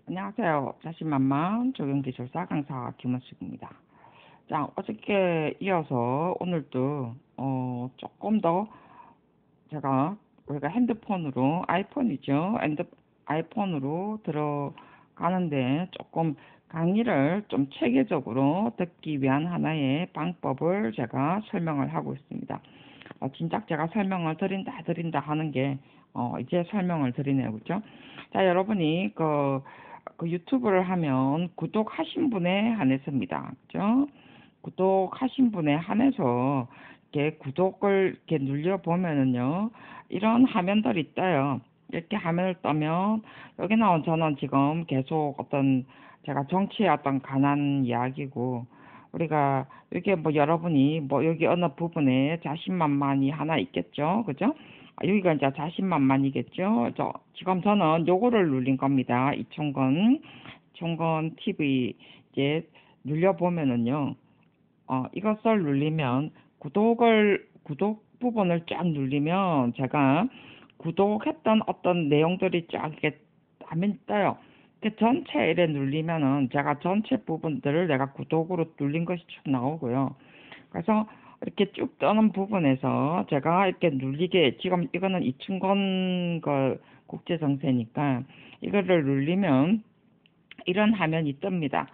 안녕하세요. 자신만만 적용기술사 강사 김원숙입니다. 자, 어저께 이어서 오늘도 조금 더 제가 우리가 핸드폰으로 아이폰이죠. 아이폰으로 들어가는데 조금 강의를 좀 체계적으로 듣기 위한 하나의 방법을 제가 설명을 하고 있습니다. 진작 제가 설명을 드린다 하는 게 이제 설명을 드리네요. 그죠? 자, 여러분이 그 유튜브를 하면 구독하신 분에 한해서입니다. 그죠? 구독하신 분에 한해서 이렇게 구독을 이렇게 눌려보면은요, 이런 화면들이 떠요. 이렇게 화면을 떠면, 여기 나온 저는 지금 계속 제가 정치의 어떤 관한 이야기고, 우리가, 이게 뭐 여러분이 뭐 여기 어느 부분에 자신만만이 하나 있겠죠. 그죠? 여기가 이제 자신만만이겠죠. 지금 저는 요거를 눌린 겁니다. 이총건 TV 이제 눌려보면은요. 이것을 눌리면 구독 부분을 쫙 눌리면 제가 구독했던 어떤 내용들이 쫙 이렇게 화면이 떠요. 그 전체 이래 눌리면은 제가 전체 부분들을 내가 구독으로 눌린 것이 쭉 나오고요. 그래서 이렇게 쭉 떠는 부분에서 제가 이렇게 눌리게 지금 이거는 이충건 그 국제정세니까 이거를 눌리면 이런 화면이 뜹니다.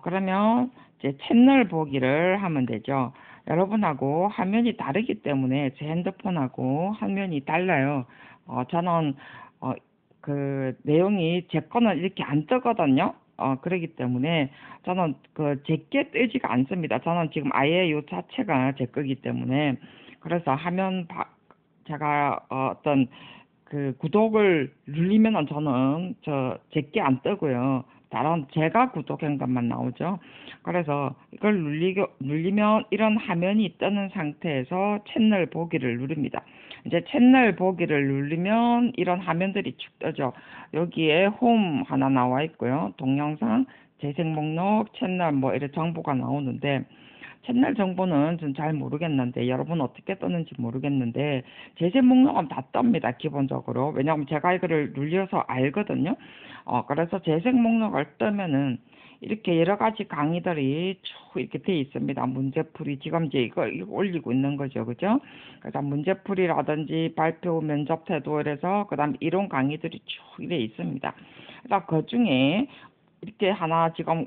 그러면 이제 채널 보기를 하면 되죠. 여러분하고 화면이 다르기 때문에 제 핸드폰하고 화면이 달라요. 저는 그 내용이 제 거는 이렇게 안 뜨거든요. 그러기 때문에 저는 제게 뜨지가 않습니다. 저는 지금 아예 요 자체가 제 거기 때문에 그래서 제가 어떤 그 구독을 누르면은 저는 제게 안 뜨고요. 다른 제가 구독한 것만 나오죠. 그래서 이걸 눌리면 이런 화면이 뜨는 상태에서 채널 보기를 누릅니다. 이제 채널 보기를 누르면 이런 화면들이 쭉 뜨죠. 여기에 홈 하나 나와 있고요. 동영상, 재생 목록, 채널 뭐 이런 정보가 나오는데 채널 정보는 좀 잘 모르겠는데 여러분 어떻게 뜨는지 모르겠는데 재생 목록은 다 뜹니다. 기본적으로. 왜냐하면 제가 이거를 눌려서 알거든요. 그래서 재생 목록을 뜨면은 이렇게 여러 가지 강의들이 쭉 이렇게 돼 있습니다. 문제풀이 지금 이제 이거 올리고 있는 거죠. 그죠? 그래서 문제풀이라든지 발표 면접 태도 이래서 그다음 이론 강의들이 쭉 이래 있습니다. 그래서 그 중에 이렇게 하나 지금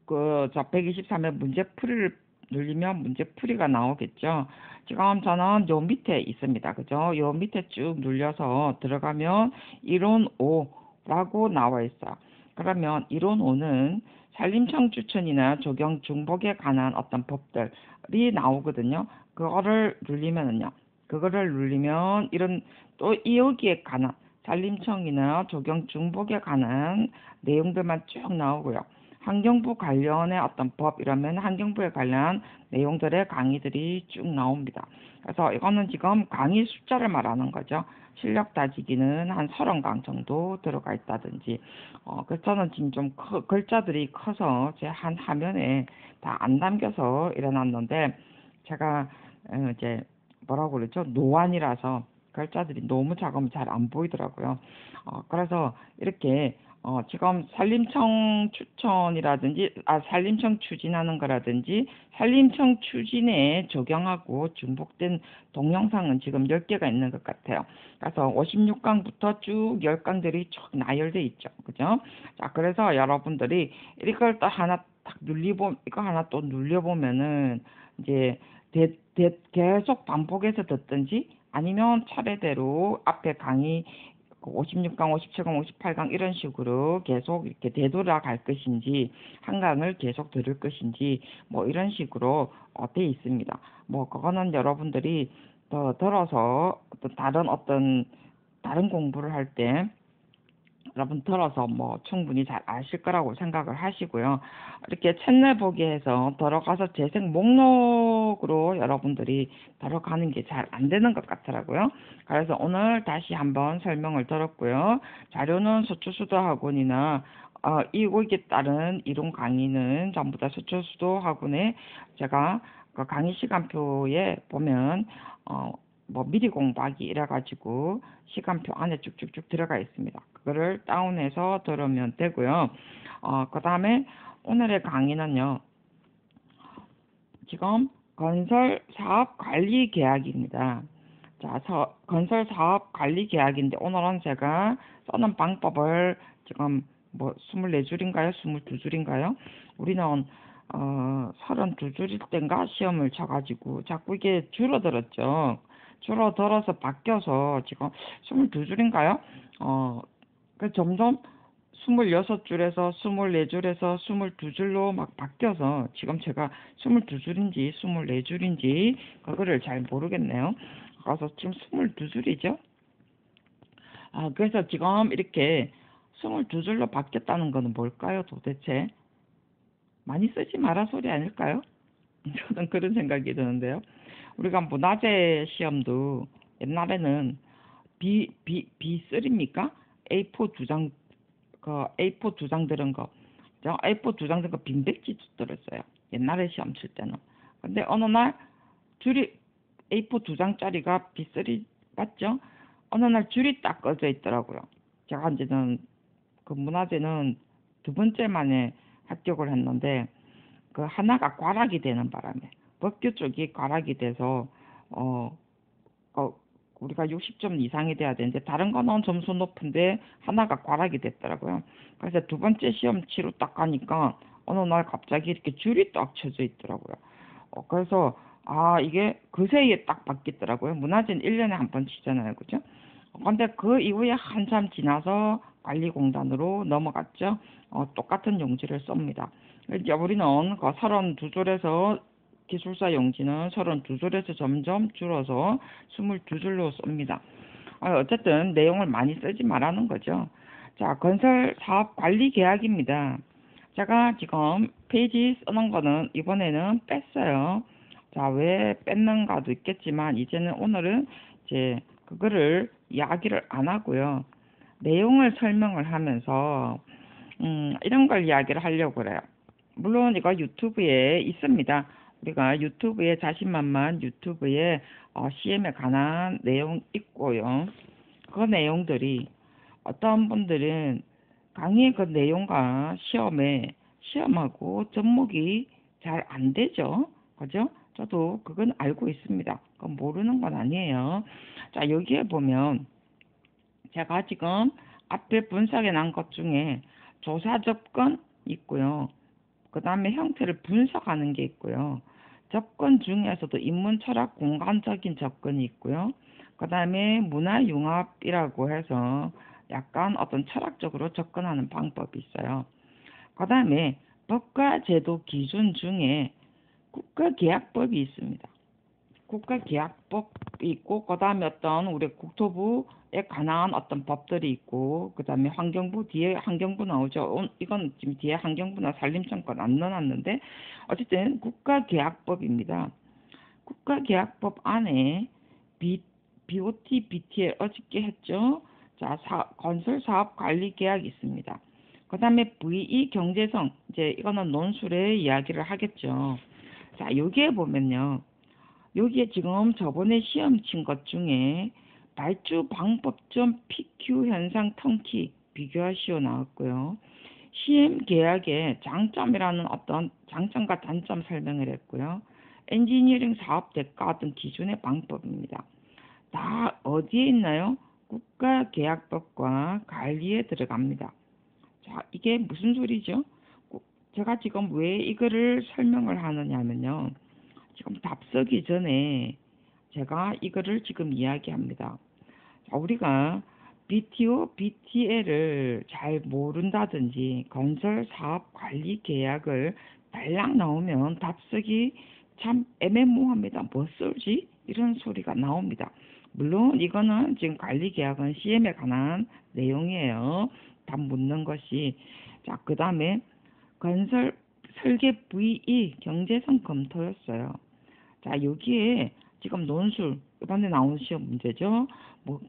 123회 문제풀이를 누르면 문제풀이가 나오겠죠. 지금 저는 요 밑에 있습니다. 그죠? 요 밑에 쭉 눌려서 들어가면 이론 5라고 나와 있어요. 그러면 이론 5는 산림청 추천이나 적용 중복에 관한 어떤 법들이 나오거든요. 그거를 누르면 이런 또 여기에 관한 산림청이나 적용 중복에 관한 내용들만 쭉 나오고요. 환경부 관련의 어떤 법 이러면 환경부에 관련 내용들의 강의들이 쭉 나옵니다. 그래서 이거는 지금 강의 숫자를 말하는 거죠. 실력 따지기는 한 30강 정도 들어가 있다든지. 그래서 저는 지금 좀 글자들이 커서 제 한 화면에 다 안 담겨서 일어났는데 제가 이제 뭐라고 그러죠? 노안이라서 글자들이 너무 작으면 잘 안 보이더라고요. 그래서 이렇게 지금 산림청 추천이라든지, 산림청 추진하는 거라든지, 산림청 추진에 적용하고 중복된 동영상은 지금 10개가 있는 것 같아요. 그래서 56강부터 쭉 10강들이 쭉 나열돼 있죠. 그죠? 자, 그래서 여러분들이 이걸 또 하나 딱 이거 하나 또 눌려보면은, 이제, 계속 반복해서 듣든지, 아니면 차례대로 앞에 강의 56강, 57강, 58강 이런 식으로 계속 이렇게 되돌아갈 것인지 한 강을 계속 들을 것인지 뭐 이런 식으로 돼 있습니다. 뭐 그거는 여러분들이 더 들어서 다른 공부를 할 때 여러분 들어서 뭐 충분히 잘 아실 거라고 생각을 하시고요. 이렇게 채널 보기에서 들어가서 재생 목록으로 여러분들이 들어가는 게 잘 안 되는 것 같더라고요. 그래서 오늘 다시 한번 설명을 들었고요. 자료는 서초수도 학원이나 이거에 따른 이론 강의는 전부 다 서초수도 학원에 제가 그 강의 시간표에 보면 뭐 미리 공부하기 이래가지고 시간표 안에 쭉쭉쭉 들어가 있습니다. 그거를 다운해서 들으면 되고요. 그 다음에 오늘의 강의는요. 지금 건설 사업 관리 계약입니다. 자, 건설 사업 관리 계약인데 오늘은 제가 써는 방법을 지금 뭐 24줄인가요? 22줄인가요? 우리는 32줄일 땐가 시험을 쳐가지고 자꾸 이게 줄어들었죠. 줄어들어서 바뀌어서 지금 22줄인가요? 그 점점 26줄에서 24줄에서 22줄로 막 바뀌어서 지금 제가 22줄인지 24줄인지 그거를 잘 모르겠네요. 그래서 지금 22줄이죠. 그래서 지금 이렇게 22줄로 바뀌었다는 거는 뭘까요, 도대체? 많이 쓰지 마라 소리 아닐까요? 저는 그런 생각이 드는데요. 우리가 문화재 시험도 옛날에는 B3입니까? A4 두 장, A4 두 장 들은 거. A4 두 장 들은 거 빈백지 들었어요. 옛날에 시험 칠 때는. 근데 어느 날 줄이 A4 두 장짜리가 B3 맞죠? 어느 날 줄이 딱 꺼져 있더라고요. 제가 이제는 그 문화재는 두 번째 만에 합격을 했는데 그 하나가 과락이 되는 바람에 법규 쪽이 과락이 돼서 우리가 60점 이상이 돼야 되는데 다른 거는 점수 높은데 하나가 과락이 됐더라고요. 그래서 두 번째 시험 치러 딱 가니까 어느 날 갑자기 이렇게 줄이 딱 쳐져 있더라고요. 그래서 이게 그새에 딱 바뀌더라고요. 문화재는 1년에 한 번 치잖아요. 그죠? 근데 그 이후에 한참 지나서 관리공단으로 넘어갔죠. 똑같은 용지를 씁니다. 이제 우리는 그 32줄에서 기술사 용지는 32줄에서 점점 줄어서 22줄로 씁니다. 어쨌든 내용을 많이 쓰지 말라는 거죠. 자, 건설 사업 관리 계약입니다. 제가 지금 페이지 쓰는 거는 이번에는 뺐어요. 자, 왜 뺐는가도 있겠지만 이제는 오늘은 이제 그거를 이야기를 안 하고요. 내용을 설명을 하면서 이런 걸 이야기를 하려고 그래요. 물론 이거 유튜브에 있습니다. 우리가 유튜브에 자신만만 유튜브에 CM에 관한 내용 있고요. 그 내용들이 어떤 분들은 강의의 그 내용과 시험하고 접목이 잘 안 되죠. 그죠? 저도 그건 알고 있습니다. 그건 모르는 건 아니에요. 자, 여기에 보면 제가 지금 앞에 분석해 난 것 중에 조사 접근 있고요. 그 다음에 형태를 분석하는 게 있고요. 접근 중에서도 인문 철학 공간적인 접근이 있고요. 그 다음에 문화융합이라고 해서 약간 어떤 철학적으로 접근하는 방법이 있어요. 그 다음에 법과 제도 기준 중에 국가계약법이 있습니다. 국가계약법이 있고 그 다음에 어떤 우리 국토부에 관한 어떤 법들이 있고 그 다음에 환경부 뒤에 환경부 나오죠. 이건 지금 뒤에 환경부나 산림청권 안 넣어놨는데 어쨌든 국가계약법입니다. 국가계약법 안에 BOT, BTL 어저께 했죠. 자, 건설사업관리계약이 있습니다. 그 다음에 VE 경제성 이제 이거는 논술의 이야기를 하겠죠. 자, 여기에 보면요. 여기에 지금 저번에 시험 친 것 중에 발주 방법점 PQ 현상 턴키 비교하시오 나왔고요. CM 계약의 장점이라는 어떤 장점과 단점 설명을 했고요. 엔지니어링 사업 대가 어떤 기준의 방법입니다. 다 어디에 있나요? 국가계약법과 관리에 들어갑니다. 자, 이게 무슨 소리죠? 제가 지금 왜 이거를 설명을 하느냐면요. 지금 답 쓰기 전에 제가 이거를 지금 이야기합니다. 자, 우리가 BTO, BTL을 잘 모른다든지 건설 사업 관리 계약을 달랑 나오면 답 쓰기 참 애매모호합니다. 뭐 쓰지? 이런 소리가 나옵니다. 물론 이거는 지금 관리 계약은 CM에 관한 내용이에요. 답 묻는 것이. 자, 그 다음에 건설 설계 VE 경제성 검토였어요. 자, 여기에 지금 논술 이번에 나온 시험 문제죠. 뭐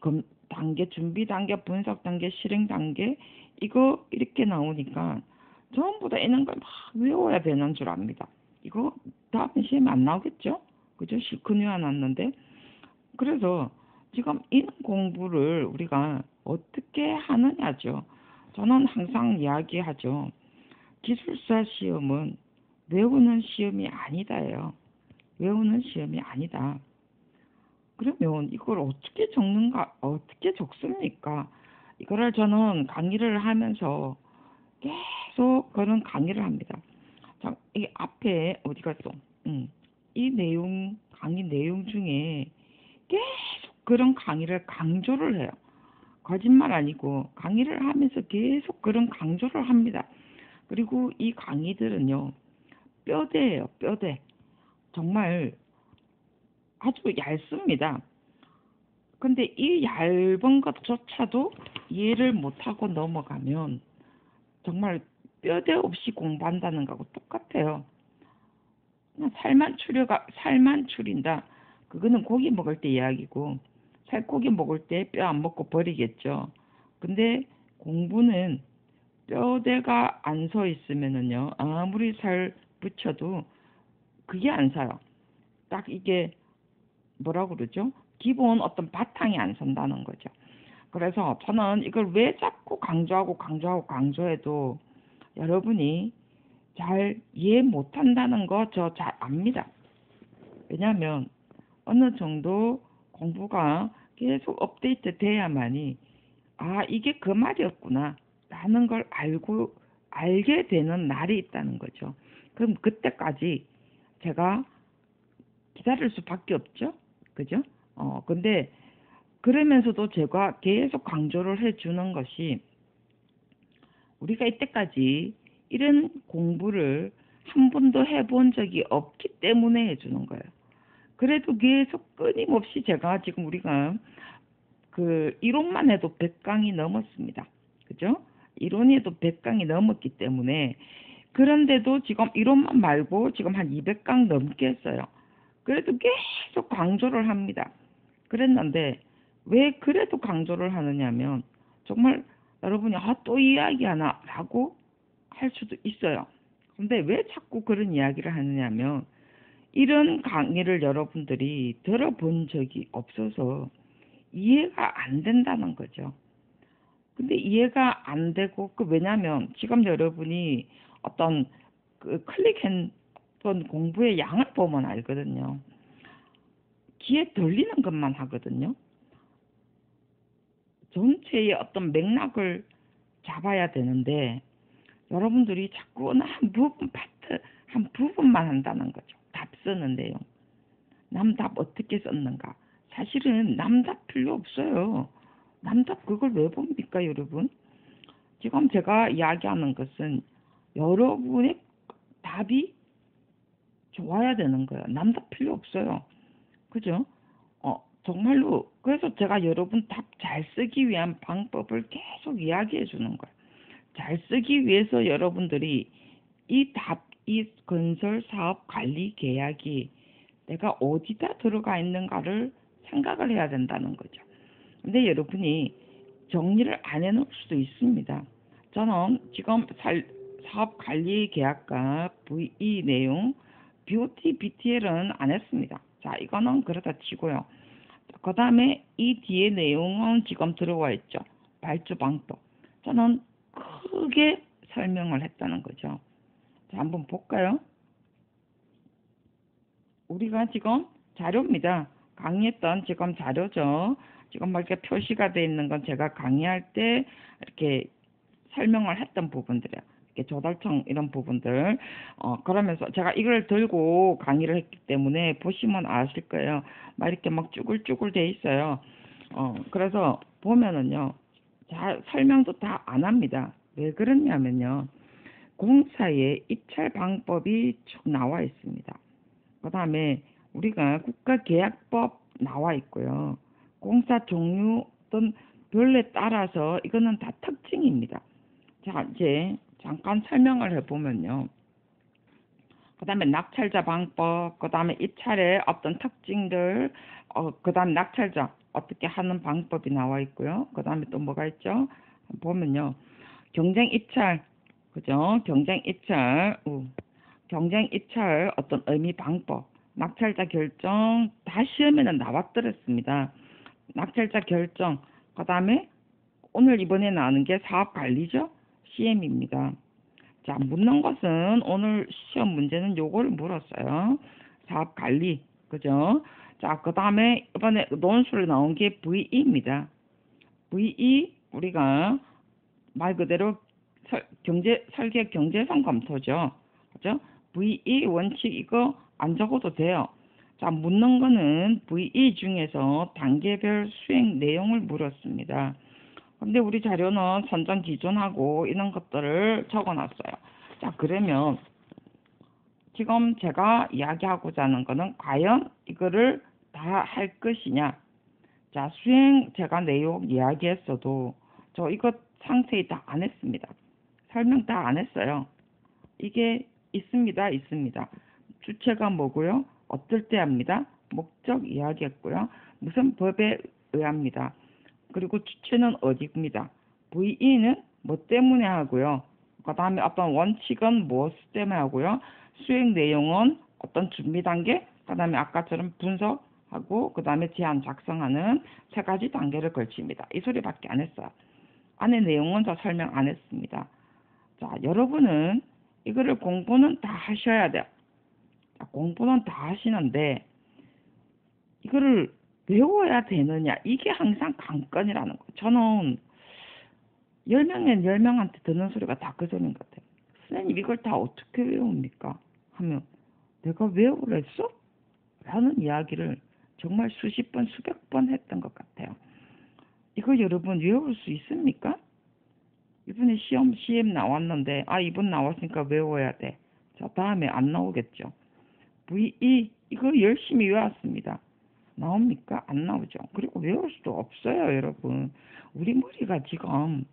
단계 준비 단계, 분석 단계, 실행 단계 이거 이렇게 나오니까 전부 다 이런 걸 막 외워야 되는 줄 압니다. 이거 다음 시험에 안 나오겠죠? 그죠? 실컷 외워놨는데 그래서 지금 이런 공부를 우리가 어떻게 하느냐죠. 저는 항상 이야기하죠. 기술사 시험은 외우는 시험이 아니다예요. 외우는 시험이 아니다. 그러면 이걸 어떻게 적는가, 어떻게 적습니까? 이거를 저는 강의를 하면서 계속 그런 강의를 합니다. 자, 이 앞에 어디 갔어? 이 내용, 강의 내용 중에 계속 그런 강의를 강조를 해요. 거짓말 아니고 강의를 하면서 계속 그런 강조를 합니다. 그리고 이 강의들은요, 뼈대예요, 뼈대. 정말 아주 얇습니다. 근데 이 얇은 것조차도 이해를 못하고 넘어가면 정말 뼈대 없이 공부한다는 거하고 똑같아요. 그냥 살만 추린다. 그거는 고기 먹을 때 이야기고, 살코기 먹을 때 뼈 안 먹고 버리겠죠. 근데 공부는 뼈대가 안 서 있으면은요, 아무리 살 붙여도 그게 안 사요. 딱 이게 뭐라고 그러죠? 기본 어떤 바탕이 안 선다는 거죠. 그래서 저는 이걸 왜 자꾸 강조해도 여러분이 잘 이해 못한다는 거 저 잘 압니다. 왜냐하면 어느 정도 공부가 계속 업데이트 돼야만이 이게 그 말이었구나 라는 걸 알게 되는 날이 있다는 거죠. 그럼 그때까지 제가 기다릴 수밖에 없죠. 그죠? 근데 그러면서도 제가 계속 강조를 해주는 것이 우리가 이때까지 이런 공부를 한 번도 해본 적이 없기 때문에 해주는 거예요. 그래도 계속 끊임없이 제가 지금 우리가 그 이론만 해도 100강이 넘었습니다. 그죠? 이론이 해도 100강이 넘었기 때문에 그런데도 지금 이론만 말고 지금 한 200강 넘게 했어요. 그래도 계속 강조를 합니다. 그랬는데 왜 그래도 강조를 하느냐면 정말 여러분이 또 이야기하나 라고 할 수도 있어요. 근데 왜 자꾸 그런 이야기를 하느냐면 이런 강의를 여러분들이 들어본 적이 없어서 이해가 안 된다는 거죠. 근데 이해가 안 되고 왜냐면 지금 여러분이 어떤 그 클릭했던 공부의 양을 보면 알거든요. 귀에 들리는 것만 하거든요. 전체의 어떤 맥락을 잡아야 되는데 여러분들이 자꾸 한 부분 파트 한 부분만 한다는 거죠. 답 쓰는 내용. 남답 어떻게 썼는가. 사실은 남답 필요 없어요. 남답 그걸 왜 봅니까 여러분? 지금 제가 이야기하는 것은 여러분의 답이 좋아야 되는 거예요. 남답 필요 없어요. 그죠? 정말로 그래서 제가 여러분 답 잘 쓰기 위한 방법을 계속 이야기해 주는 거예요. 잘 쓰기 위해서 여러분들이 이 건설 사업 관리 계약이 내가 어디다 들어가 있는가를 생각을 해야 된다는 거죠. 근데 여러분이 정리를 안 해놓을 수도 있습니다. 저는 지금 사업 관리 계약과 VE 내용, BOT, BTL은 안 했습니다. 자, 이거는 그렇다 치고요. 그 다음에 이 뒤에 내용은 지금 들어와 있죠. 발주 방법. 저는 크게 설명을 했다는 거죠. 자, 한번 볼까요? 우리가 지금 자료입니다. 강의했던 지금 자료죠. 지금 막 이렇게 표시가 되어 있는 건 제가 강의할 때 이렇게 설명을 했던 부분들이에요. 이렇게 조달청 이런 부분들. 그러면서 제가 이걸 들고 강의를 했기 때문에 보시면 아실 거예요. 막 이렇게 막 쭈글쭈글 돼 있어요. 그래서 보면은요. 설명도 다 안 합니다. 왜 그러냐면요. 공사의 입찰 방법이 쭉 나와 있습니다. 그 다음에 우리가 국가계약법 나와 있고요. 공사 종류 또는 별에 따라서 이거는 다 특징입니다. 자, 이제 잠깐 설명을 해보면요. 그 다음에 낙찰자 방법, 그 다음에 입찰의 어떤 특징들, 그 다음 낙찰자 어떻게 하는 방법이 나와 있고요. 그 다음에 또 뭐가 있죠? 보면요. 경쟁 입찰, 그죠? 경쟁 입찰 어떤 의미 방법. 낙찰자 결정 다 시험에는 나왔더랬습니다. 낙찰자 결정, 그 다음에 오늘 이번에 나오는 게 사업관리죠. CM입니다. 자, 묻는 것은 오늘 시험 문제는 요거를 물었어요. 사업관리, 그죠? 자, 그 다음에 이번에 논술에 나온 게 VE입니다. VE, 우리가 말 그대로 설계 경제성 검토죠. 그죠? VE 원칙 이거 안 적어도 돼요. 자, 묻는 거는 VE 중에서 단계별 수행 내용을 물었습니다. 근데 우리 자료는 선정 기준하고 이런 것들을 적어놨어요. 자, 그러면 지금 제가 이야기하고자 하는 거는 과연 이거를 다 할 것이냐. 자, 수행 제가 내용 이야기했어도 저 이거 상세히 다 안 했습니다. 설명 다 안 했어요. 이게 있습니다. 있습니다. 주체가 뭐고요? 어떨 때 합니다. 목적 이야기했고요. 무슨 법에 의합니다. 그리고 주체는 어디입니다. VE는 뭐 때문에 하고요. 그 다음에 어떤 원칙은 무엇 때문에 하고요. 수행 내용은 어떤 준비 단계, 그 다음에 아까처럼 분석하고 그 다음에 제안 작성하는 세 가지 단계를 걸칩니다. 이 소리밖에 안 했어요. 안에 내용은 다 설명 안 했습니다. 자, 여러분은 이거를 공부는 다 하셔야 돼요. 자, 공부는 다 하시는데 이거를 외워야 되느냐, 이게 항상 관건이라는 거예요. 저는 10명엔 10명한테 듣는 소리가 다 그 소리인 것 같아요. 선생님 이걸 다 어떻게 외웁니까? 하면 내가 외우랬어? 라는 이야기를 정말 수십 번 수백 번 했던 것 같아요. 이거 여러분 외울 수 있습니까? 이번에 시험 나왔는데 이번 나왔으니까 외워야 돼. 자, 다음에 안 나오겠죠. VE 이거 열심히 외웠습니다. 나옵니까? 안 나오죠. 그리고 외울 수도 없어요, 여러분. 우리 머리가 지금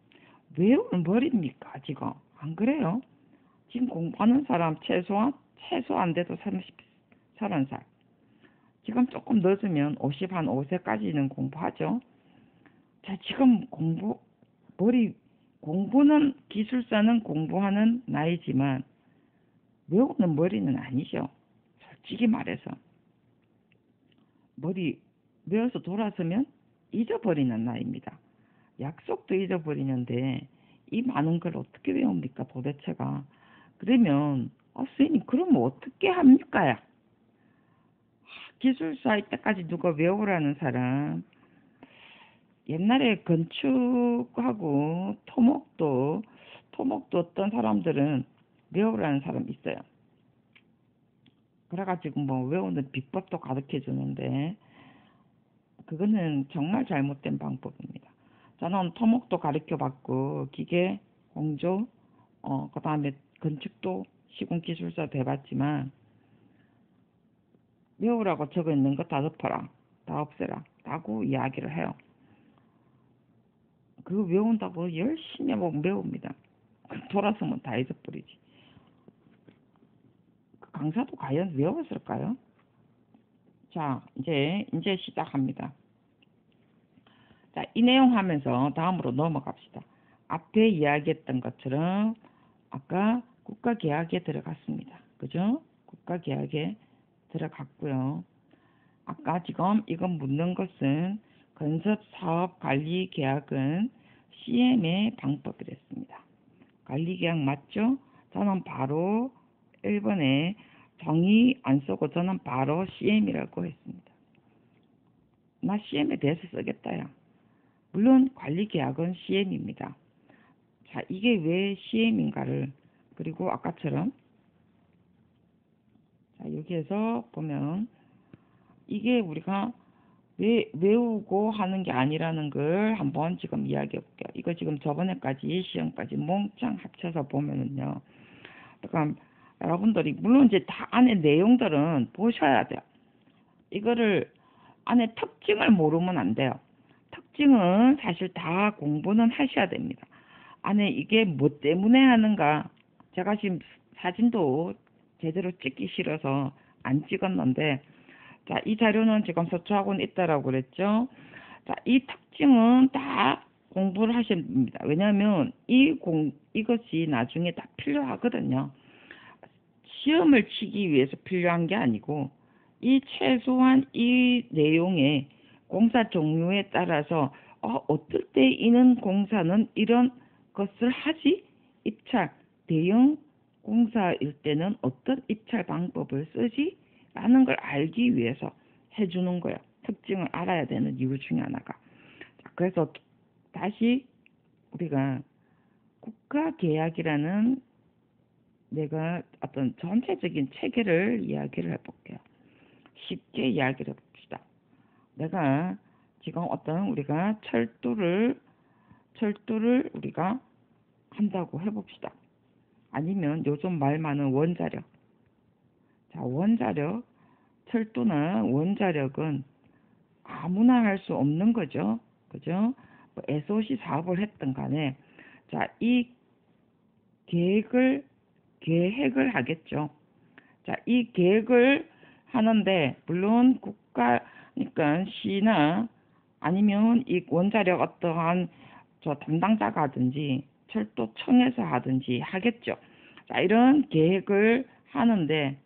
외울 머리입니까, 지금? 안 그래요? 지금 공부하는 사람 최소 안 돼도 30살. 지금 조금 늦으면 50, 한 5세까지는 공부하죠. 자, 지금 공부는, 기술사는 공부하는 나이지만, 외우는 머리는 아니죠. 솔직히 말해서. 머리 외워서 돌아서면 잊어버리는 나이입니다. 약속도 잊어버리는데 이 많은 걸 어떻게 외웁니까 도대체가. 그러면 선생님 그러면 어떻게 합니까? 기술사 할 때까지 누가 외우라는 사람. 옛날에 건축하고 토목도 어떤 사람들은 외우라는 사람 있어요. 그래가지고 뭐 외우는 비법도 가르쳐 주는데 그거는 정말 잘못된 방법입니다. 저는 토목도 가르쳐 받고 기계, 공조, 그 다음에 건축도 시공기술사 돼봤지만 외우라고 적어 있는 거 다 덮어라, 다 없애라 라고 이야기를 해요. 그거 외운다고 열심히 하고 외웁니다. 돌아서면 다 잊어버리지. 그 강사도 과연 외웠을까요? 자, 이제 시작합니다. 자, 이 내용 하면서 다음으로 넘어갑시다. 앞에 이야기했던 것처럼 아까 국가계약에 들어갔습니다. 그죠? 국가계약에 들어갔고요. 아까 지금 이건 묻는 것은 건설사업관리계약은 CM의 방법이랬습니다. 관리계약 맞죠? 저는 바로 1번에 정의 안 쓰고 저는 바로 CM이라고 했습니다. 나 CM에 대해서 쓰겠다야. 물론 관리계약은 CM입니다. 자, 이게 왜 CM인가를, 그리고 아까처럼 자, 여기에서 보면 이게 우리가 왜 외우고 하는 게 아니라는 걸 한번 지금 이야기해 볼게요. 이거 지금 저번에까지 시험까지 몽창 합쳐서 보면은요. 그러니까 여러분들이 물론 이제 다 안에 내용들은 보셔야 돼요. 이거를 안에 특징을 모르면 안 돼요. 특징은 사실 다 공부는 하셔야 됩니다. 안에 이게 뭐 때문에 하는가, 제가 지금 사진도 제대로 찍기 싫어서 안 찍었는데, 자, 이 자료는 지금 서초학원에 있다라고 그랬죠. 자, 이 특징은 다 공부를 하셔야 됩니다. 왜냐하면 이것이 나중에 다 필요하거든요. 시험을 치기 위해서 필요한 게 아니고 이 최소한 이 내용의 공사 종류에 따라서 어떨 때 이는 공사는 이런 것을 하지? 입찰, 대형 공사일 때는 어떤 입찰 방법을 쓰지? 라는 걸 알기 위해서 해주는 거예요. 특징을 알아야 되는 이유 중에 하나가. 그래서 다시 우리가 국가계약이라는 내가 어떤 전체적인 체계를 이야기를 해볼게요. 쉽게 이야기를 해봅시다. 내가 지금 어떤 우리가 철도를 우리가 한다고 해봅시다. 아니면 요즘 말 많은 원자력. 자, 원자력, 철도나 원자력은 아무나 할 수 없는 거죠. 그죠? 뭐 SOC 사업을 했던 간에, 자, 이 계획을 하겠죠. 자, 이 계획을 하는데, 물론 국가니까 시나 아니면 이 원자력 어떠한 저 담당자가 하든지 철도청에서 하든지 하겠죠. 자, 이런 계획을 하는데,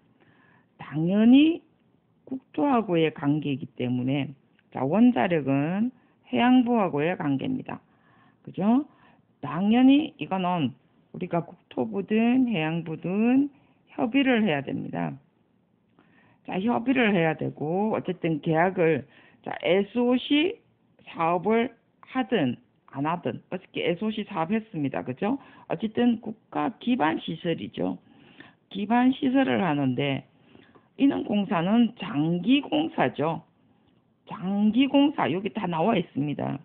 당연히 국토하고의 관계이기 때문에, 자, 원자력은 해양부하고의 관계입니다. 그죠? 당연히 이거는 우리가 국토부든 해양부든 협의를 해야 됩니다. 자, 협의를 해야 되고, 어쨌든 계약을, 자, SOC 사업을 하든 안 하든, 어떻게 SOC 사업 했습니다. 그죠? 어쨌든 국가 기반 시설이죠. 기반 시설을 하는데, 이는 공사는 장기 공사죠. 장기 공사, 여기 다 나와 있습니다.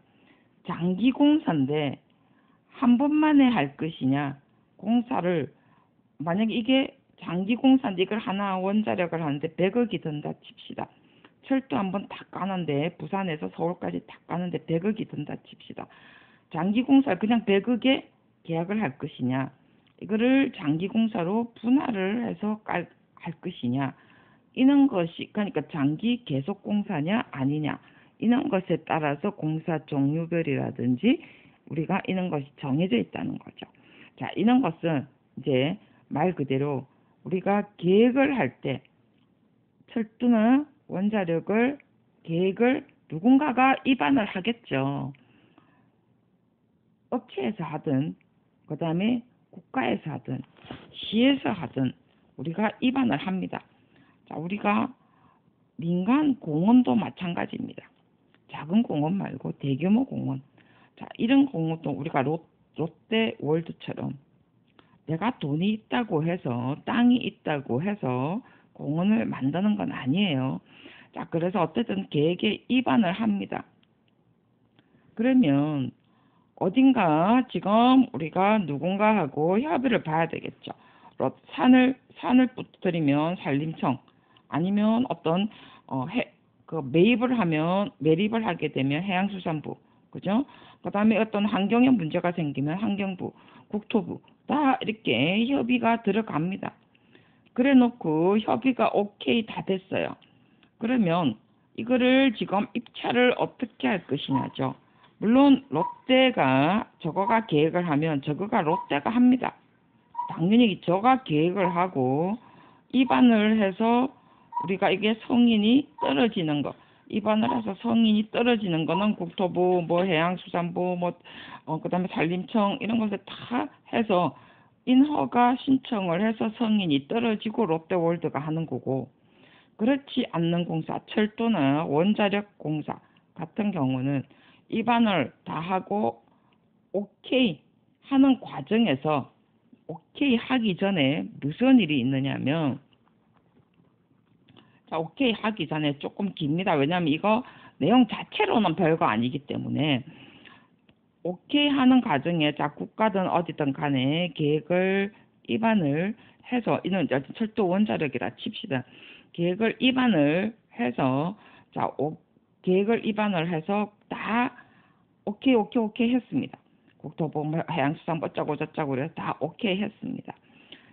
장기 공사인데, 한 번만에 할 것이냐, 공사를, 만약에 이게 장기 공사인데 이걸 하나 원자력을 하는데 100억이 든다 칩시다. 철도 한번 다 까는데, 부산에서 서울까지 다 까는데 100억이 든다 칩시다. 장기 공사를 그냥 100억에 계약을 할 것이냐, 이거를 장기 공사로 분할을 해서 할 것이냐, 이런 것이, 그러니까 장기 계속 공사냐 아니냐, 이런 것에 따라서 공사 종류별이라든지 우리가 이런 것이 정해져 있다는 거죠. 자, 이런 것은 이제 말 그대로 우리가 계획을 할 때 철도나 원자력을 계획을 누군가가 입안을 하겠죠. 업체에서 하든, 그 다음에 국가에서 하든, 시에서 하든 우리가 입안을 합니다. 자, 우리가 민간 공원도 마찬가지입니다. 작은 공원 말고 대규모 공원. 자, 이런 공원도 우리가 롯데 월드처럼 내가 돈이 있다고 해서, 땅이 있다고 해서 공원을 만드는 건 아니에요. 자, 그래서 어쨌든 계획에 입안을 합니다. 그러면 어딘가 지금 우리가 누군가하고 협의를 봐야 되겠죠. 산을 부터뜨리면 산림청, 아니면 어떤 매립을 하게 되면 해양수산부, 그죠? 그 다음에 어떤 환경에 문제가 생기면 환경부, 국토부 다 이렇게 협의가 들어갑니다. 그래 놓고 협의가 오케이 다 됐어요. 그러면 이거를 지금 입찰을 어떻게 할 것이냐죠. 물론 롯데가 저거가 계획을 하면 저거가 롯데가 합니다. 당연히 저가 계획을 하고 입안을 해서 우리가 이게 성인이 떨어지는 거, 입안을 해서 성인이 떨어지는 거는 국토부, 뭐 해양수산부, 그다음에 산림청 이런 것을 다 해서 인허가 신청을 해서 성인이 떨어지고 롯데월드가 하는 거고, 그렇지 않는 공사, 철도나 원자력 공사 같은 경우는 입안을 다 하고 오케이 하는 과정에서, 오케이 하기 전에 무슨 일이 있느냐면, 자, 오케이 하기 전에 조금 깁니다. 왜냐하면 이거 내용 자체로는 별거 아니기 때문에. 오케이 하는 과정에, 자, 국가든 어디든 간에 계획을 입안을 해서, 이는 철도 원자력이라 칩시다. 계획을 입안을 해서, 자, 계획을 입안을 해서 다 오케이 했습니다. 국토부, 해양수산부 어쩌고 저쩌고 그래서 다 오케이 했습니다.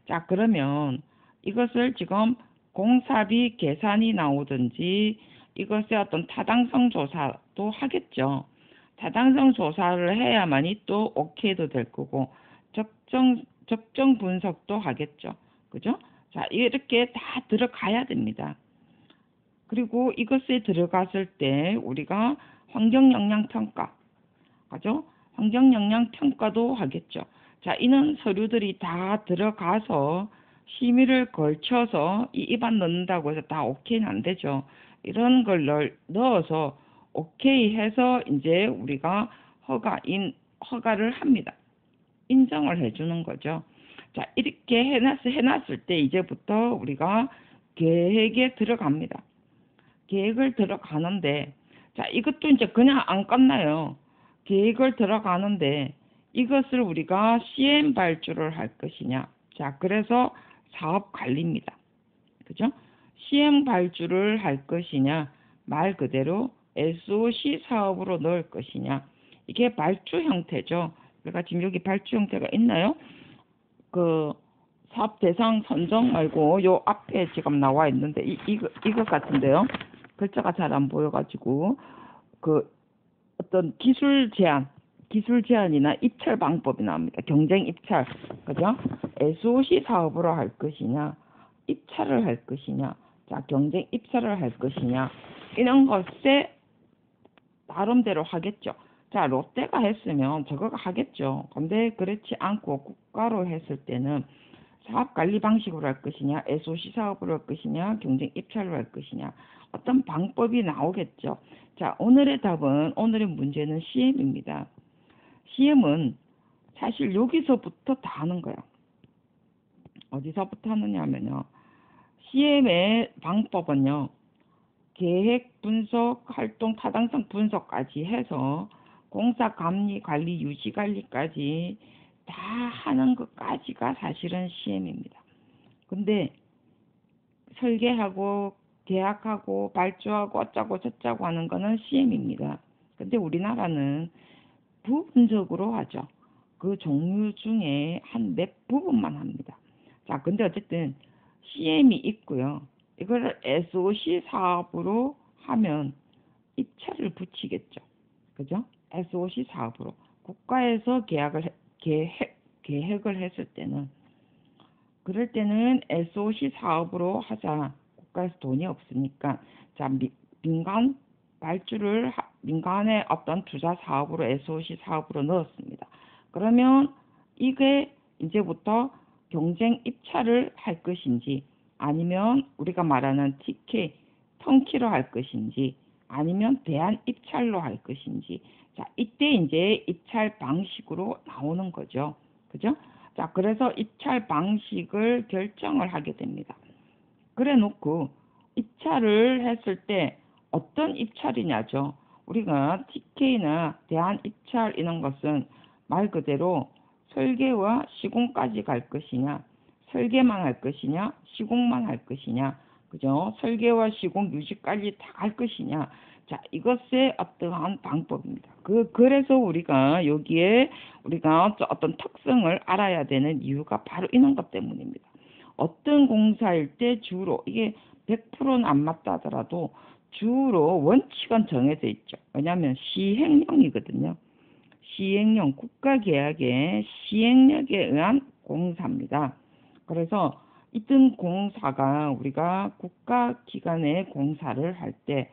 자, 그러면 이것을 지금 공사비 계산이 나오든지 이것의 어떤 타당성 조사도 하겠죠. 타당성 조사를 해야만이 또 오케이도 될 거고, 적정 분석도 하겠죠. 그죠? 자, 이렇게 다 들어가야 됩니다. 그리고 이것에 들어갔을 때 우리가 환경영향평가, 하죠? 환경영향평가도 하겠죠. 자, 이런 서류들이 다 들어가서 심의를 걸쳐서 이 입안 넣는다고 해서 다 오케이는 안 되죠. 이런 걸 넣어서 오케이 해서 이제 우리가 허가를 합니다. 인정을 해주는 거죠. 자, 이렇게 해놨을 때 이제부터 우리가 계획에 들어갑니다. 계획을 들어가는데, 자, 이것도 이제 그냥 안 끝나요. 계획을 들어가는데, 이것을 우리가 CM 발주를 할 것이냐. 자, 그래서 사업 관리입니다. 그죠? CM 발주를 할 것이냐, 말 그대로 SOC 사업으로 넣을 것이냐. 이게 발주 형태죠. 그러니까 지금 여기 발주 형태가 있나요? 그 사업 대상 선정 말고 요 앞에 지금 나와 있는데 이것 같은데요. 글자가 잘 안 보여가지고 그 어떤 기술 제한이나 입찰 방법이 나옵니다. 경쟁 입찰, 그죠? SOC 사업으로 할 것이냐, 입찰을 할 것이냐, 자 경쟁 입찰을 할 것이냐 이런 것에 나름대로 하겠죠. 자, 롯데가 했으면 저거가 하겠죠. 근데 그렇지 않고 국가로 했을 때는 사업 관리 방식으로 할 것이냐, SOC 사업으로 할 것이냐, 경쟁 입찰로 할 것이냐, 어떤 방법이 나오겠죠. 자, 오늘의 문제는 CM입니다. CM은 사실 여기서부터 다 하는 거야. 어디서부터 하느냐 하면요. CM의 방법은요. 계획, 분석, 활동, 타당성 분석까지 해서 공사 감리, 관리, 유지 관리까지 다 하는 것까지가 사실은 CM입니다. 근데 설계하고 계약하고 발주하고 어쩌고 저쩌고 하는 거는 CM입니다. 근데 우리나라는 부분적으로 하죠. 그 종류 중에 한 몇 부분만 합니다. 자, 근데 어쨌든 CM이 있고요. 이거를 SOC 사업으로 하면 입찰을 붙이겠죠. 그죠? SOC 사업으로. 국가에서 계획을 했을 때는, 그럴 때는 SOC 사업으로 하자. 국가에서 돈이 없으니까. 자, 민간의 어떤 투자 사업으로 SOC 사업으로 넣었습니다. 그러면 이게 이제부터 경쟁 입찰을 할 것인지, 아니면 우리가 말하는 TK, 턴키로 할 것인지, 아니면 대안 입찰로 할 것인지. 자, 이때 이제 입찰 방식으로 나오는 거죠. 그죠? 자, 그래서 입찰 방식을 결정을 하게 됩니다. 그래 놓고 입찰을 했을 때 어떤 입찰이냐죠. 우리가 TK나 대안 입찰 이런 것은 말 그대로 설계와 시공까지 갈 것이냐, 설계만 할 것이냐, 시공만 할 것이냐, 그죠? 설계와 시공, 유지까지 다 갈 것이냐. 자, 이것의 어떠한 방법입니다. 그래서 우리가 어떤 특성을 알아야 되는 이유가 바로 이런 것 때문입니다. 어떤 공사일 때 주로, 이게 100%는 안 맞다 하더라도 주로 원칙은 정해져 있죠. 왜냐하면 시행령이거든요. 시행령, 국가계약의 시행령에 의한 공사입니다. 그래서 이떤 공사가 우리가 국가기관의 공사를 할 때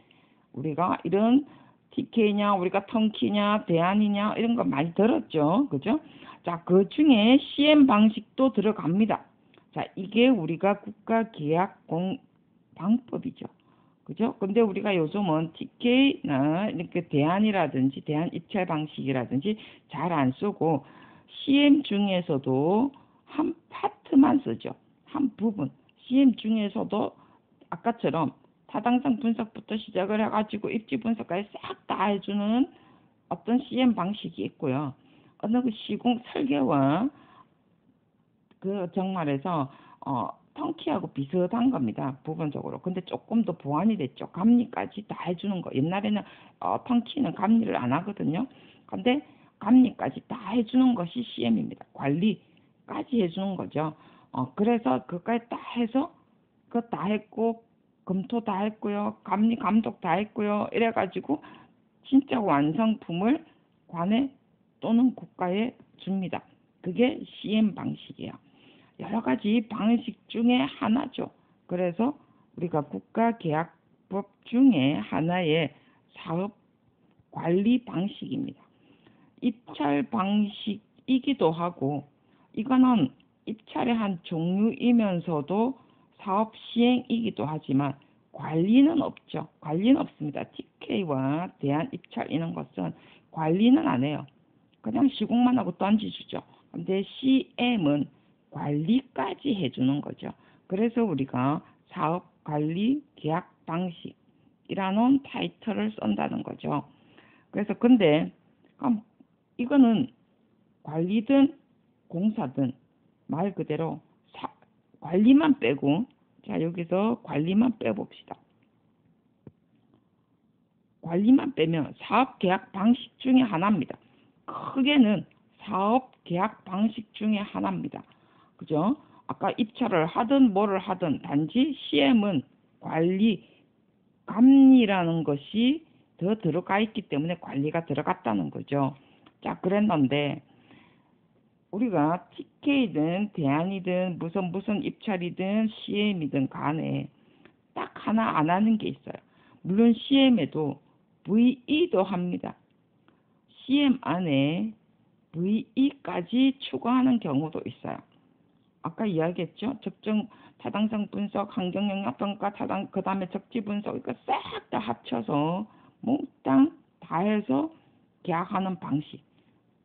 우리가 이런 TK냐, 우리가 턴키냐, 대안이냐 이런 거 많이 들었죠. 그죠? 자, 그 중에 CM 방식도 들어갑니다. 자, 이게 우리가 국가계약 방법이죠. 그죠? 근데 우리가 요즘은 TK나 이렇게 대안이라든지 대안 입찰 방식이라든지 잘 안 쓰고 CM 중에서도 한 파트만 쓰죠. 한 부분. CM 중에서도 아까처럼 타당성 분석부터 시작을 해가지고 입지 분석까지 싹 다 해주는 어떤 CM 방식이 있고요. 어느 그 시공 설계와 그 정말에서 턴키하고 비슷한 겁니다. 부분적으로. 근데 조금 더 보완이 됐죠. 감리까지 다 해주는 거. 옛날에는 턴키는 감리를 안 하거든요. 근데 감리까지 다 해주는 것이 CM입니다. 관리까지 해주는 거죠. 그래서 그까지 다 해서 그거 다 했고 검토 다 했고요. 감리 감독 다 했고요. 이래가지고 진짜 완성품을 관에 또는 국가에 줍니다. 그게 CM 방식이에요. 여러 가지 방식 중에 하나죠. 그래서 우리가 국가 계약 중에 하나의 사업 관리 방식입니다. 입찰 방식이기도 하고, 이거는 입찰의 한 종류이면서도 사업 시행이기도 하지만 관리는 없죠. 관리는 없습니다. TK와 대한 입찰 이런 것은 관리는 안 해요. 그냥 시공만 하고 던지주죠. 근데 CM은 관리까지 해주는 거죠. 그래서 우리가 사업 관리 계약 방식이라는 타이틀을 쓴다는 거죠. 그래서 근데 이거는 관리든 공사든 말 그대로 관리만 빼고, 자 여기서 관리만 빼봅시다. 관리만 빼면 사업 계약 방식 중에 하나입니다. 크게는 사업 계약 방식 중에 하나입니다. 그죠? 아까 입찰을 하든 뭐를 하든 단지 CM은 관리 감리라는 것이 더 들어가 있기 때문에 관리가 들어갔다는 거죠. 자, 그랬는데 우리가 TK든 대안이든 무슨 입찰이든 CM이든 간에 딱 하나 안 하는 게 있어요. 물론 CM에도 VE도 합니다. CM 안에 VE까지 추가하는 경우도 있어요. 아까 이야기했죠. 적정 타당성 분석, 환경 영향 평가, 그 다음에 적지 분석, 이거 싹 다 합쳐서 몽땅 다 해서 계약하는 방식,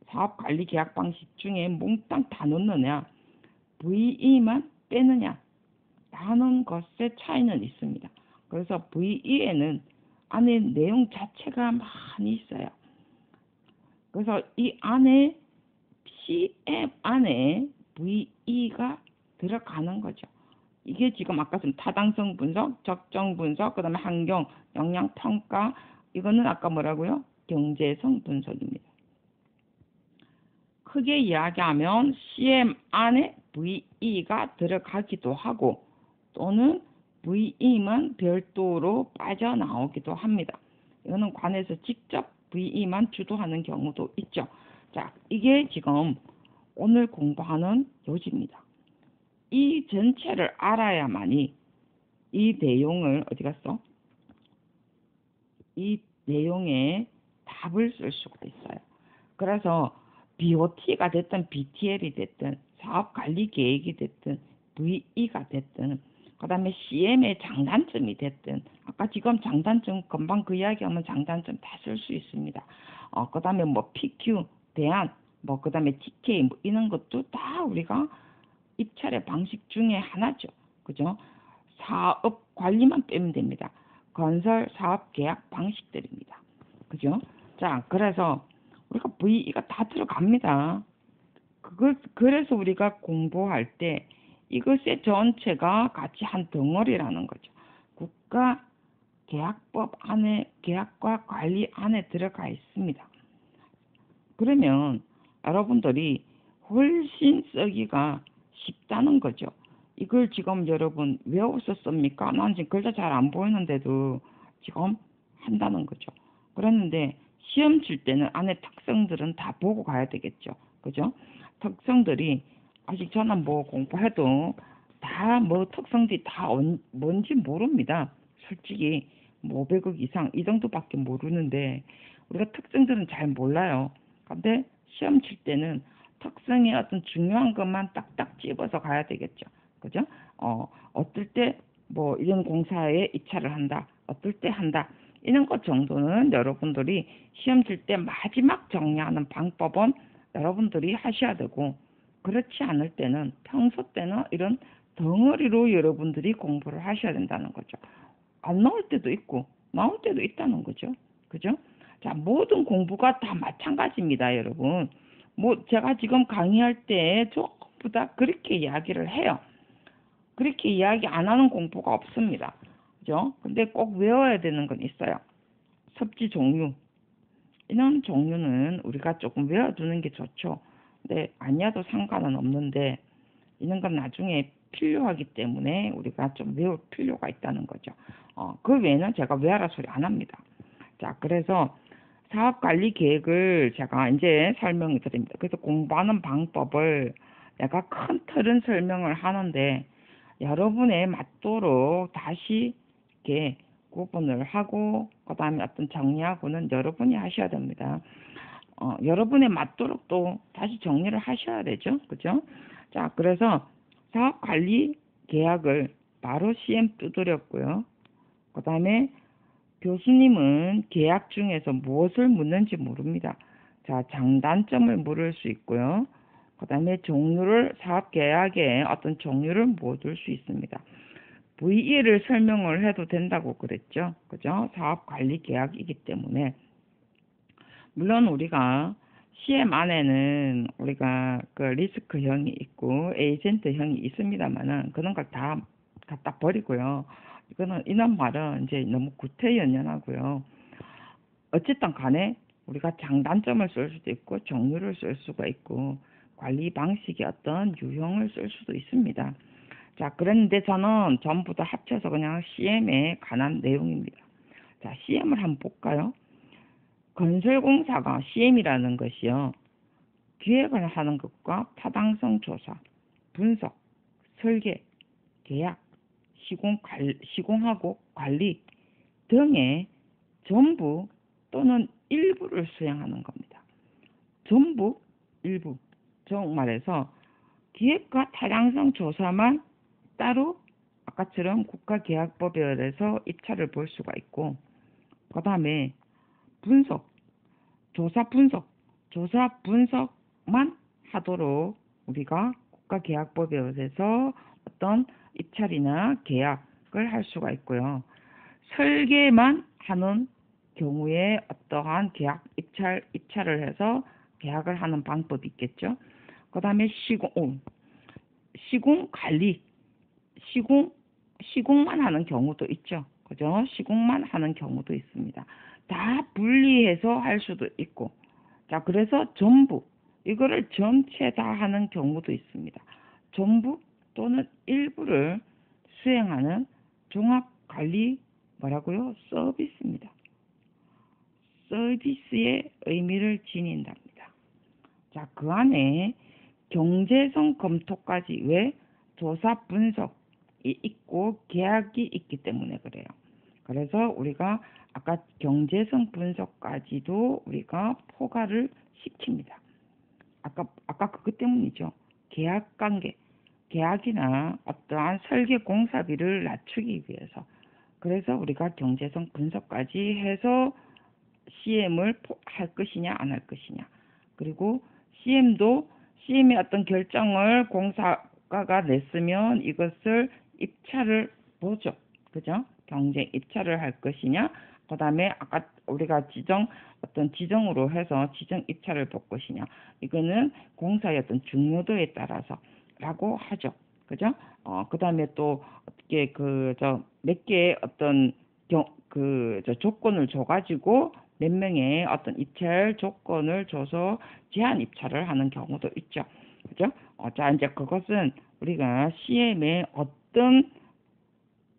사업 관리 계약 방식 중에 몽땅 다 넣느냐, VE만 빼느냐 하는 것의 차이는 있습니다. 그래서 VE에는 안에 내용 자체가 많이 있어요. 그래서 이 안에 CM 안에 VE가 들어가는 거죠. 이게 지금 아까 좀 타당성 분석, 적정 분석, 그 다음에 환경, 영향 평가, 이거는 아까 뭐라고요? 경제성 분석입니다. 크게 이야기하면 CM 안에 VE가 들어가기도 하고 또는 VE만 별도로 빠져나오기도 합니다. 이거는 관에서 직접 VE만 주도하는 경우도 있죠. 자, 이게 지금 오늘 공부하는 요지입니다. 이 전체를 알아야만이 이 내용을 어디 갔어? 이 내용에 답을 쓸 수가 있어요. 그래서 BOT가 됐든 BTL이 됐든 사업관리 계획이 됐든 VE가 됐든 그 다음에 CM의 장단점이 됐든 아까 지금 장단점 금방 그 이야기하면 장단점 다 쓸 수 있습니다. 그 다음에 뭐 PQ, 대안, 뭐 그 다음에 TK 뭐 이런 것도 다 우리가 입찰의 방식 중에 하나죠. 그죠? 사업 관리만 빼면 됩니다. 건설 사업 계약 방식들입니다. 그죠? 자, 그래서 우리가 VE가 다 들어갑니다. 그래서 우리가 공부할 때 이것의 전체가 같이 한 덩어리라는 거죠. 국가 계약법 안에, 계약과 관리 안에 들어가 있습니다. 그러면 여러분들이 훨씬 쓰기가 쉽다는 거죠. 이걸 지금 여러분 외웠었습니까? 난 지금 글자 잘 안 보이는데도 지금 한다는 거죠. 그랬는데 시험 칠 때는 안에 특성들은 다 보고 가야 되겠죠. 그죠? 특성들이 아직 저는 뭐 공부해도 다 뭐 특성들이 다 뭔지 모릅니다. 솔직히 뭐 500억 이상 이 정도밖에 모르는데 우리가 특성들은 잘 몰라요. 근데 시험 칠 때는 특성의 어떤 중요한 것만 딱딱 집어서 가야 되겠죠. 그죠? 어떨 때 뭐 이런 공사에 입찰을 한다. 어떨 때 한다. 이런 것 정도는 여러분들이 시험 칠 때 마지막 정리하는 방법은 여러분들이 하셔야 되고 그렇지 않을 때는 평소 때는 이런 덩어리로 여러분들이 공부를 하셔야 된다는 거죠. 안 나올 때도 있고 나올 때도 있다는 거죠. 그죠? 자, 모든 공부가 다 마찬가지입니다, 여러분. 뭐 제가 지금 강의할 때 전부 다 그렇게 이야기를 해요. 그렇게 이야기 안 하는 공부가 없습니다. 그죠? 근데 꼭 외워야 되는 건 있어요. 섭지 종류. 이런 종류는 우리가 조금 외워두는 게 좋죠. 근데 아니어도 상관은 없는데 이런 건 나중에 필요하기 때문에 우리가 좀 외울 필요가 있다는 거죠. 그 외에는 제가 외워라 소리 안 합니다. 자, 그래서 사업관리 계획을 제가 이제 설명을 드립니다. 그래서 공부하는 방법을 내가 큰 틀은 설명을 하는데 여러분에 맞도록 다시 이렇게 구분을 하고 그다음에 어떤 정리하고는 여러분이 하셔야 됩니다. 여러분에 맞도록 또 다시 정리를 하셔야 되죠. 그죠? 자, 그래서 사업 관리 계약을 바로 CM 두드렸고요. 그다음에 교수님은 계약 중에서 무엇을 묻는지 모릅니다. 자, 장단점을 물을 수 있고요. 그다음에 종류를 사업 계약의 어떤 종류를 묻을 수 있습니다. VE를 설명을 해도 된다고 그랬죠. 그죠? 사업 관리 계약이기 때문에 물론 우리가 CM 안에는 우리가 그 리스크형이 있고 에이전트형이 있습니다만은 그런 걸 다 갖다 버리고요. 이런 말은 이제 너무 구태연연하고요. 어쨌든 간에 우리가 장단점을 쓸 수도 있고 종류를 쓸 수가 있고 관리 방식의 어떤 유형을 쓸 수도 있습니다. 자, 그런데 저는 전부 다 합쳐서 그냥 CM에 관한 내용입니다. 자, CM을 한번 볼까요? 건설공사가 CM이라는 것이요. 기획을 하는 것과 타당성 조사, 분석, 설계, 계약, 시공하고 관리 등의 전부 또는 일부를 수행하는 겁니다. 전부, 일부. 정말해서 기획과 타당성 조사만 따로 아까처럼 국가계약법에 의해서 입찰을 볼 수가 있고 그 다음에 분석, 조사 분석만 하도록 우리가 국가계약법에 의해서 어떤 입찰이나 계약을 할 수가 있고요. 설계만 하는 경우에 어떠한 계약 입찰을 해서 계약을 하는 방법이 있겠죠. 그 다음에 시공 관리, 시공만 하는 경우도 있죠. 그죠? 시공만 하는 경우도 있습니다. 다 분리해서 할 수도 있고. 자, 그래서 전부, 이거를 전체 다 하는 경우도 있습니다. 전부 또는 일부를 수행하는 종합관리 뭐라고요? 서비스입니다. 서비스의 의미를 지닌답니다. 자, 그 안에 경제성 검토까지 왜 조사 분석이 있고 계약이 있기 때문에 그래요. 그래서 우리가 아까 경제성 분석까지도 우리가 포괄을 시킵니다. 아까 그것 때문이죠. 계약 관계, 계약이나 어떠한 설계 공사비를 낮추기 위해서. 그래서 우리가 경제성 분석까지 해서 CM을 할 것이냐 안 할 것이냐. 그리고 CM의 어떤 결정을 공사가가 냈으면 이것을 입찰을 보죠. 그죠? 경쟁 입찰을 할 것이냐. 그 다음에 아까 우리가 어떤 지정으로 해서 지정 입찰을 볼 것이냐. 이거는 공사의 어떤 중요도에 따라서라고 하죠. 그죠? 그 다음에 또 어떻게 몇 개의 어떤 조건을 줘가지고 몇 명의 어떤 입찰 조건을 줘서 제한 입찰을 하는 경우도 있죠. 그죠? 자, 이제 그것은 우리가 CM의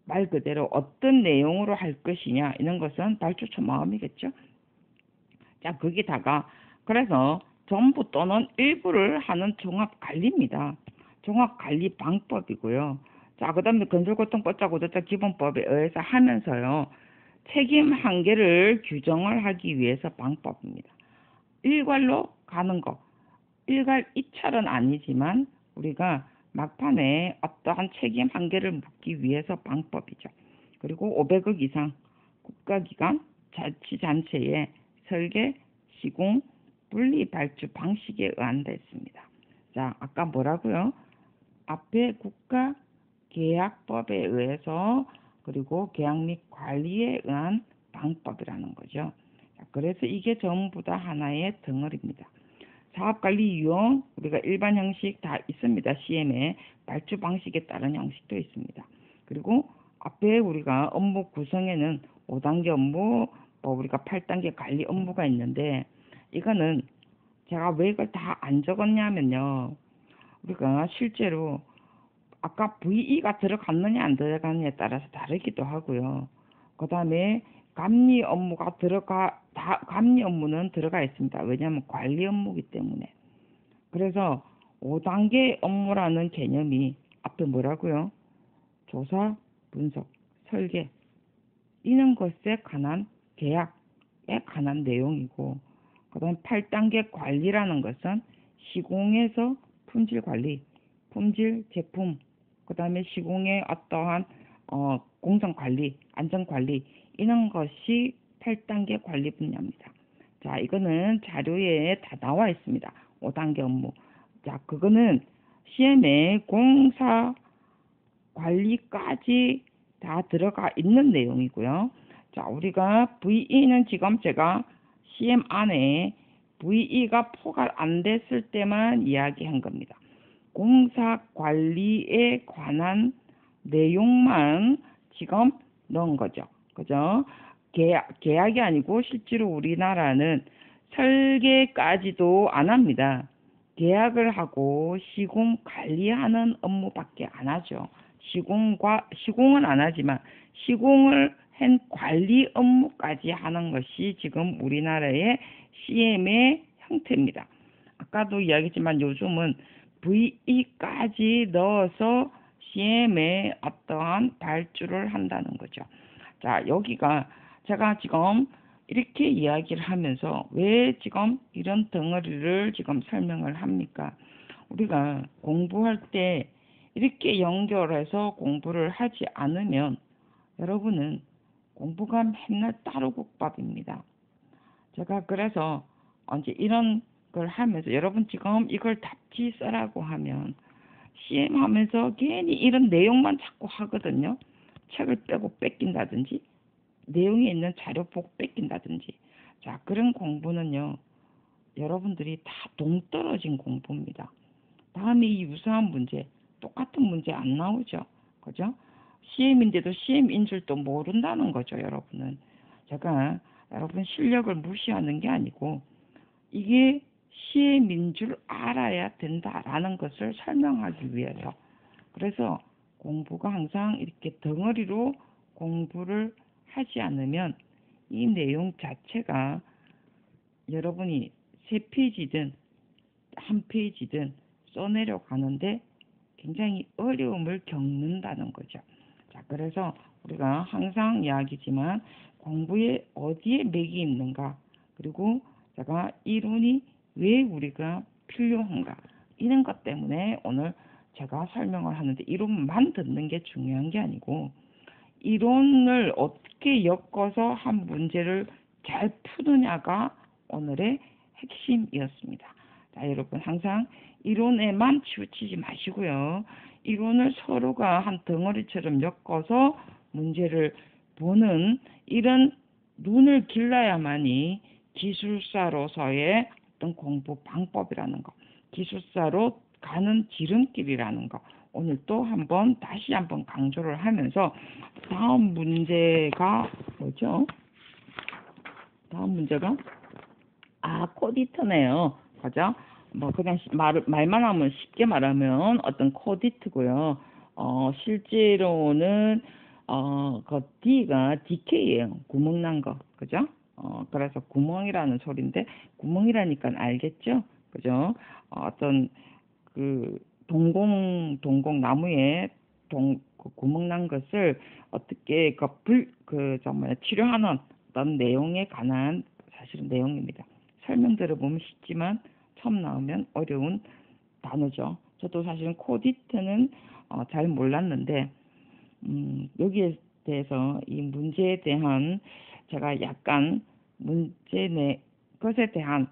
말 그대로 어떤 내용으로 할 것이냐, 이런 것은 발주처 마음이겠죠. 자, 거기다가, 그래서 전부 또는 일부를 하는 종합관리입니다. 종합관리 방법이고요. 자, 그 다음에 건설고통법자고도자 기본법에 의해서 하면서요. 책임 한계를 규정을 하기 위해서 방법입니다. 일괄로 가는 거. 일괄 입찰은 아니지만 우리가 막판에 어떠한 책임 한계를 묻기 위해서 방법이죠. 그리고 500억 이상 국가기관, 자치단체의 설계, 시공, 분리 발주 방식에 의한다 했습니다. 자, 아까 뭐라고요? 앞에 국가계약법에 의해서 그리고 계약 및 관리에 의한 방법이라는 거죠. 자, 그래서 이게 전부 다 하나의 덩어리입니다. 사업관리 유형, 우리가 일반 형식 다 있습니다. CM에 발주 방식에 따른 형식도 있습니다. 그리고 앞에 우리가 업무 구성에는 5단계 업무, 우리가 8단계 관리 업무가 있는데 이거는 제가 왜 이걸 다 안 적었냐면요. 우리가 실제로 아까 VE가 들어갔느냐 안 들어갔느냐에 따라서 다르기도 하고요. 그 다음에 감리 업무는 들어가 있습니다. 왜냐하면 관리 업무이기 때문에. 그래서 5단계 업무라는 개념이 앞에 뭐라고요? 조사, 분석, 설계, 이런 것에 관한 계약에 관한 내용이고, 그다음 8단계 관리라는 것은 시공에서 품질 관리, 품질 제품, 그다음에 시공의 어떠한 공정 관리, 안전 관리, 이런 것이 8단계 관리 분야입니다. 자, 이거는 자료에 다 나와 있습니다. 5단계 업무. 자, 그거는 CM의 공사 관리까지 다 들어가 있는 내용이고요. 자, 우리가 VE는 지금 제가 CM 안에 VE가 포괄 안 됐을 때만 이야기한 겁니다. 공사 관리에 관한 내용만 지금 넣은 거죠. 그죠? 계약이 아니고 실제로 우리나라는 설계까지도 안 합니다. 계약을 하고 시공 관리하는 업무밖에 안 하죠. 시공은 안 하지만 시공을 한 관리 업무까지 하는 것이 지금 우리나라의 CM의 형태입니다. 아까도 이야기했지만 요즘은 VE까지 넣어서 CM에 어떠한 발주를 한다는 거죠. 자, 여기가 제가 지금 이렇게 이야기를 하면서 왜 지금 이런 덩어리를 지금 설명을 합니까? 우리가 공부할 때 이렇게 연결해서 공부를 하지 않으면 여러분은 공부가 맨날 따로국밥입니다. 제가 그래서 이제 이런 걸 하면서 여러분 지금 이걸 답지 써라고 하면 CM 하면서 괜히 이런 내용만 자꾸 하거든요. 책을 빼고 뺏긴다든지 내용에 있는 자료 보고 뺏긴다든지. 자, 그런 공부는요, 여러분들이 다 동떨어진 공부입니다. 다음에 이 유사한 문제, 똑같은 문제 안 나오죠. 그죠? CM인데도 CM인 줄도 모른다는 거죠, 여러분은. 제가 여러분 실력을 무시하는 게 아니고, 이게 CM인 줄 알아야 된다라는 것을 설명하기 위해서. 그래서 공부가 항상 이렇게 덩어리로 공부를 하지 않으면 이 내용 자체가 여러분이 3페이지든 1페이지든 써내려가는데 굉장히 어려움을 겪는다는 거죠. 자, 그래서 우리가 항상 이야기지만 공부에 어디에 맥이 있는가, 그리고 제가 이론이 왜 우리가 필요한가, 이런 것 때문에 오늘 제가 설명을 하는데 이론만 듣는 게 중요한 게 아니고 이론을 어떻게 엮어서 한 문제를 잘 푸느냐가 오늘의 핵심이었습니다. 자, 여러분 항상 이론에만 치우치지 마시고요. 이론을 서로가 한 덩어리처럼 엮어서 문제를 보는 이런 눈을 길러야만이 기술사로서의 어떤 공부 방법이라는 거, 기술사로 가는 지름길이라는 거, 오늘 또 다시 한번 강조를 하면서 다음 문제가 뭐죠? 다음 문제가 코디터네요. 그죠? 뭐 그냥 말만 하면 쉽게 말하면 어떤 코디트고요. 실제로는 그 D가 DK예요. 구멍 난 거. 그죠? 그래서 구멍이라는 소리인데 구멍이라니까 알겠죠? 그죠? 어떤 그 동공 나무에 그 구멍 난 것을 어떻게 치료하는 어떤 내용에 관한 사실은 내용입니다. 설명 들어보면 쉽지만 처음 나오면 어려운 단어죠. 저도 사실은 코디트는 잘 몰랐는데 여기에 대해서 이 문제에 대한 제가 약간 것에 대한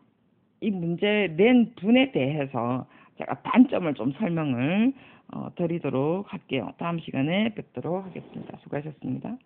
이 문제 낸 분에 대해서 제가 단점을 좀 설명을 드리도록 할게요. 다음 시간에 뵙도록 하겠습니다. 수고하셨습니다.